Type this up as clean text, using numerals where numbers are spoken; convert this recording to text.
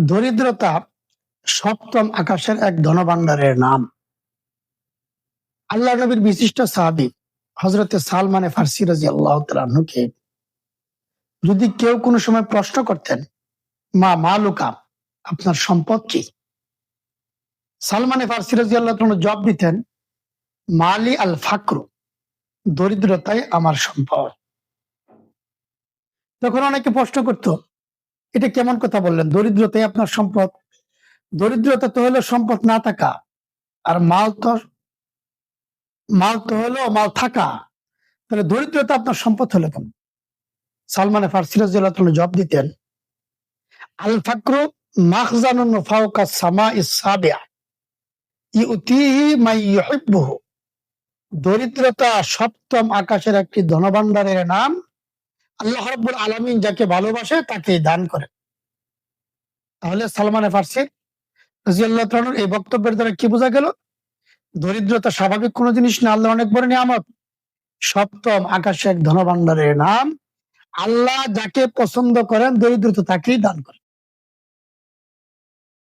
দরিদ্রতা সপ্তম আকাশের এক ধনভাণ্ডারের নাম। আল্লাহ নবীর বিশিষ্ট সাহাবী হযরতে সালমানে ফার্সি রাদিয়াল্লাহু তাআলা আনহুকে যদি কেউ কোনো সময় প্রশ্ন করতেন, মা মালুকা, আপনার সম্পদ কি? সালমানে ফার্সি রাদিয়াল্লাহু তাআলা জবাব দিতেন, মালি আল ফাকরু, দরিদ্রতাই আমার সম্পদ। তখন অনেকে প্রশ্ন করত, এটা কেমন কথা বললেন, দরিদ্রতাই আপনার সম্পদ? দরিদ্রতা তো হলো সম্পদ না থাকা, আর মাল তো হলো মাল থাকা, তাহলে দরিদ্রতা আপনার সম্পদ হলো কেন? সালমানে ফার্সি রাদিয়াল্লাহু তাআলা জবাব দিতেন, আল ফাকরু মাখজানুন ফাওকা সামাইস সাবিআ ইউতিহি মান ইউহিব্বুহু। দরিদ্রতা সপ্তম আকাশের একটি ধনভাণ্ডারের নাম। আল্লাহ রাব্বুল আলামিন যাকে ভালোবাসে তাকে দান করেন। তাহলে সালমানে ফার্সি রাদিয়াল্লাহু তাআলার এই বক্তব্যের দ্বারা কি বোঝা গেল? দরিদ্রতা স্বাভাবিক কোনো জিনিস না, আল্লাহ অনেক বড় নিয়ামত। সপ্তম আকাশে এক ধনভাণ্ডারের নাম। আল্লাহ যাকে পছন্দ করেন দরিদ্রতা তাকেই দান করেন।